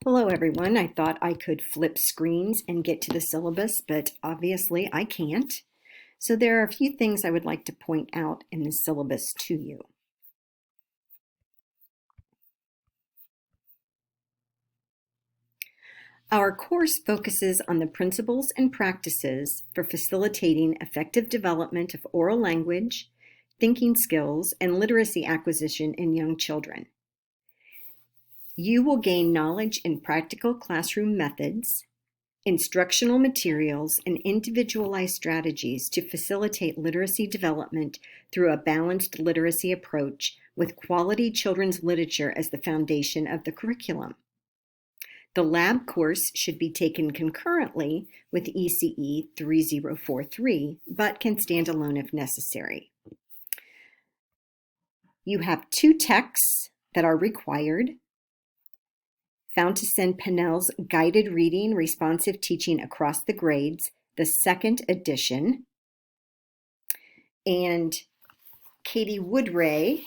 Hello everyone. I thought I could flip screens and get to the syllabus, but obviously I can't. So there are a few things I would like to point out in the syllabus to you. Our course focuses on the principles and practices for facilitating effective development of oral language, thinking skills, and literacy acquisition in young children. You will gain knowledge in practical classroom methods, instructional materials, and individualized strategies to facilitate literacy development through a balanced literacy approach with quality children's literature as the foundation of the curriculum. The lab course should be taken concurrently with ECE 3043, but can stand alone if necessary. You have 2 texts that are required: Fountason Pinnell's Guided Reading, Responsive Teaching Across the Grades, the 2nd edition, and Katie Woodray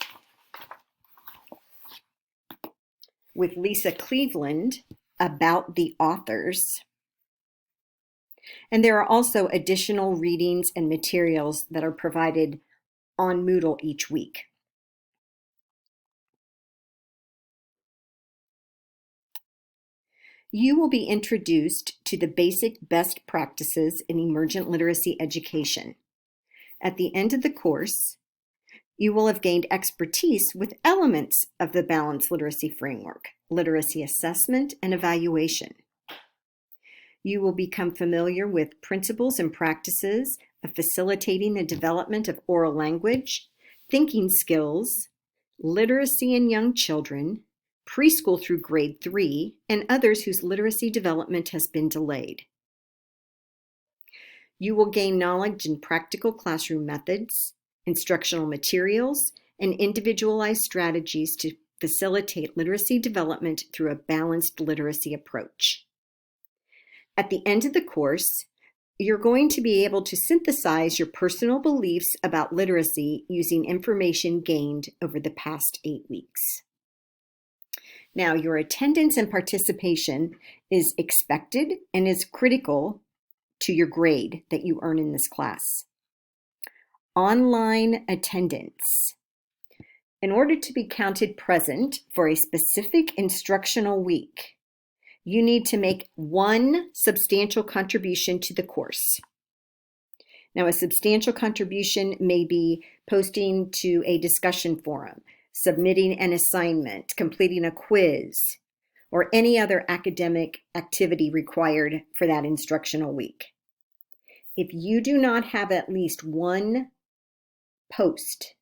with Lisa Cleveland, About the Authors. And there are also additional readings and materials that are provided on Moodle each week. You will be introduced to the basic best practices in emergent literacy education. At the end of the course, you will have gained expertise with elements of the balanced literacy framework, literacy assessment, and evaluation. You will become familiar with principles and practices of facilitating the development of oral language, thinking skills, literacy in young children, preschool through grade 3, and others whose literacy development has been delayed. You will gain knowledge in practical classroom methods, instructional materials, and individualized strategies to facilitate literacy development through a balanced literacy approach. At the end of the course, you're going to be able to synthesize your personal beliefs about literacy using information gained over the past 8 weeks. Now, your attendance and participation is expected and is critical to your grade that you earn in this class. Online attendance. In order to be counted present for a specific instructional week, you need to make 1 substantial contribution to the course. Now, a substantial contribution may be posting to a discussion forum, submitting an assignment, completing a quiz, or any other academic activity required for that instructional week. If you do not have at least 1 post,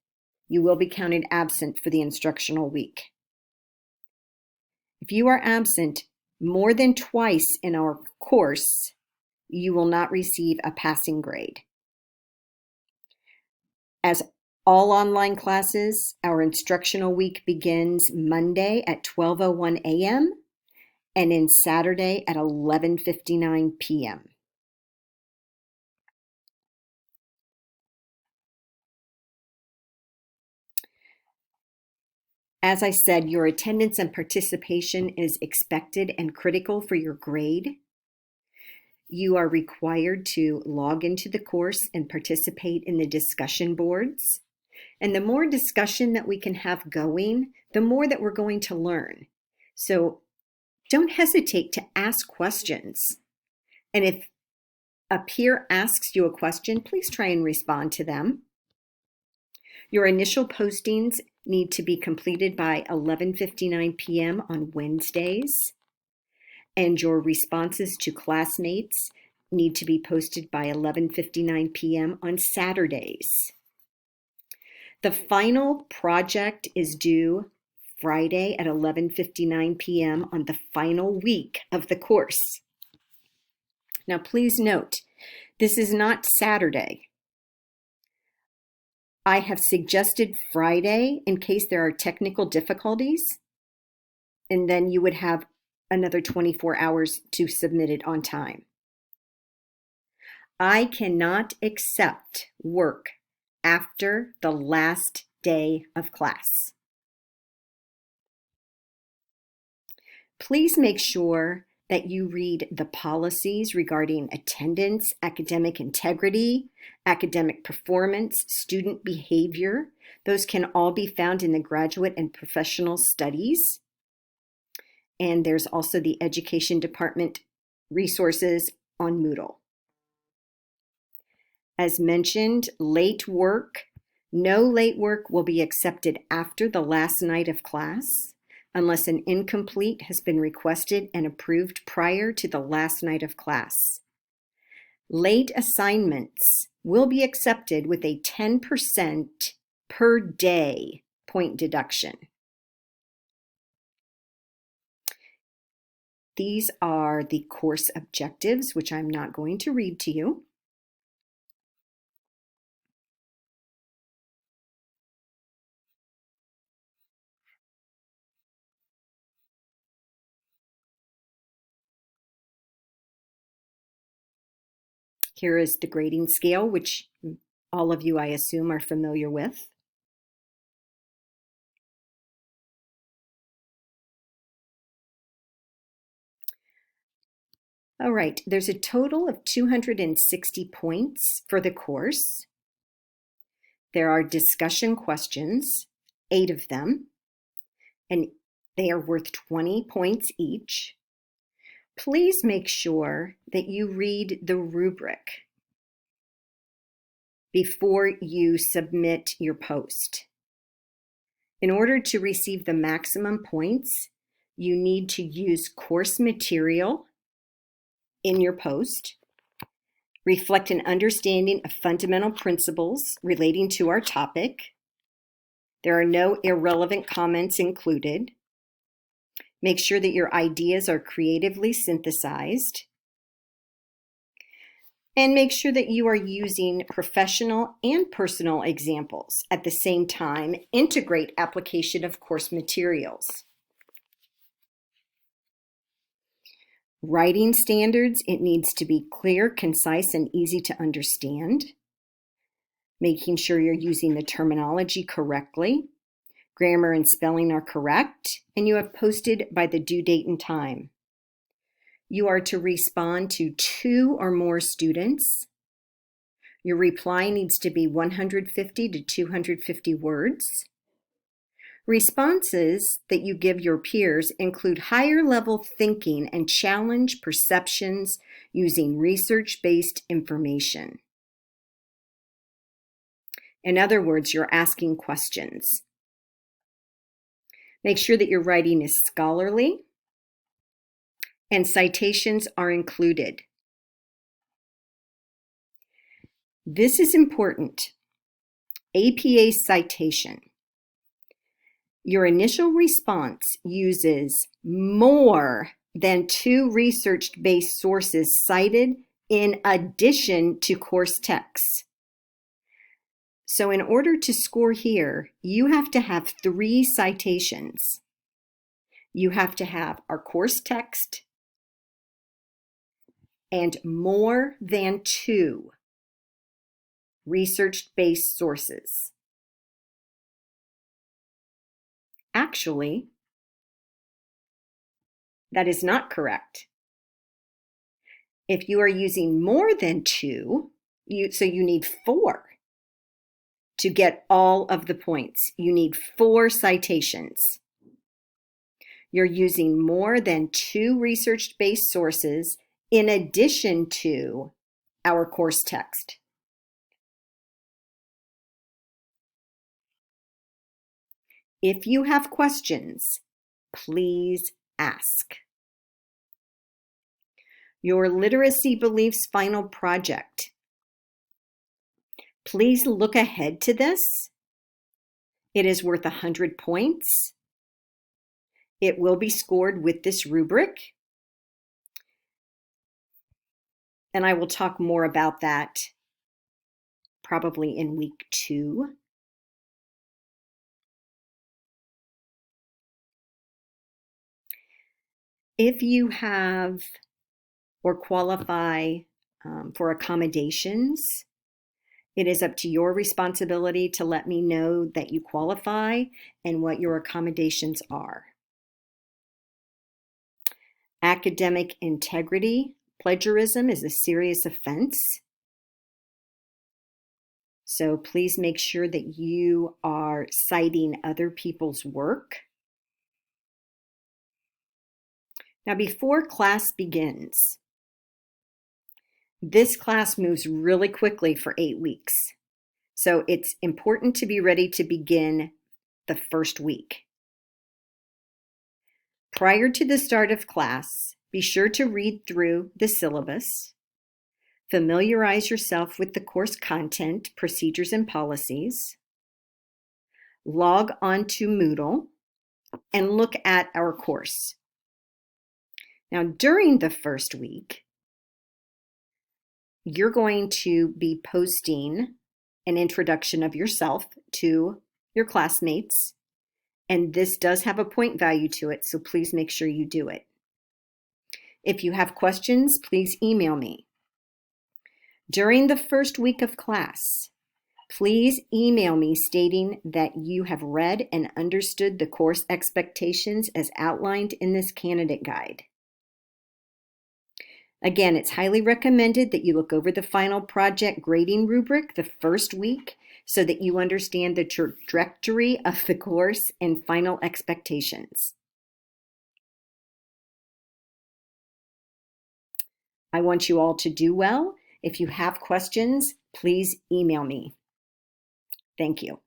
you will be counted absent for the instructional week. If you are absent more than twice in our course, you will not receive a passing grade. As all online classes, our instructional week begins Monday at 12:01 a.m. and ends Saturday at 11:59 p.m. As I said, your attendance and participation is expected and critical for your grade. You are required to log into the course and participate in the discussion boards. And the more discussion that we can have going, the more that we're going to learn. So don't hesitate to ask questions. And if a peer asks you a question, please try and respond to them. Your initial postings need to be completed by 11:59 p.m. on Wednesdays, and your responses to classmates need to be posted by 11:59 p.m. on Saturdays. The final project is due Friday at 11:59 p.m. on the final week of the course. Now, please note, this is not Saturday. I have suggested Friday in case there are technical difficulties, and then you would have another 24 hours to submit it on time. I cannot accept work after the last day of class. Please make sure that you read the policies regarding attendance, academic integrity, academic performance, student behavior. Those can all be found in the graduate and professional studies. And there's also the Education Department resources on Moodle. As mentioned, late work. No late work will be accepted after the last night of class unless an incomplete has been requested and approved prior to the last night of class. Late assignments will be accepted with a 10% per day point deduction. These are the course objectives, which I'm not going to read to you. Here is the grading scale, which all of you, I assume, are familiar with. All right, there's a total of 260 points for the course. There are discussion questions, 8 of them, and they are worth 20 points each. Please make sure that you read the rubric before you submit your post. In order to receive the maximum points, you need to use course material in your post, reflect an understanding of fundamental principles relating to our topic. There are no irrelevant comments included. Make sure that your ideas are creatively synthesized. And make sure that you are using professional and personal examples. At the same time, integrate application of course materials. Writing standards, it needs to be clear, concise, and easy to understand. Making sure you're using the terminology correctly. Grammar and spelling are correct, and you have posted by the due date and time. You are to respond to 2 or more students. Your reply needs to be 150 to 250 words. Responses that you give your peers include higher level thinking and challenge perceptions using research-based information. In other words, you're asking questions. Make sure that your writing is scholarly and citations are included. This is important. APA citation. Your initial response uses more than 2 research-based sources cited in addition to course texts. So in order to score here, you have to have 3 citations. You have to have our course text and more than 2 research-based sources. Actually, that is not correct. If you are using more than 2, so you need 4 to get all of the points. You need 4 citations. You're using more than 2 research-based sources in addition to our course text. If you have questions, please ask. Your literacy beliefs final project. Please look ahead to this. It is worth 100 points. It will be scored with this rubric. And I will talk more about that probably in week 2. If you have or qualify for accommodations, it is up to your responsibility to let me know that you qualify and what your accommodations are. Academic integrity. Plagiarism is a serious offense. So please make sure that you are citing other people's work. Now, before class begins, this class moves really quickly for 8 weeks. So it's important to be ready to begin the first week. Prior to the start of class, be sure to read through the syllabus, familiarize yourself with the course content, procedures, and policies, log on to Moodle, and look at our course. Now, during the first week, you're going to be posting an introduction of yourself to your classmates, and this does have a point value to it, so please make sure you do it. If you have questions, please email me. During the first week of class, please email me stating that you have read and understood the course expectations as outlined in this candidate guide. Again, it's highly recommended that you look over the final project grading rubric the first week so that you understand the trajectory of the course and final expectations. I want you all to do well. If you have questions, please email me. Thank you.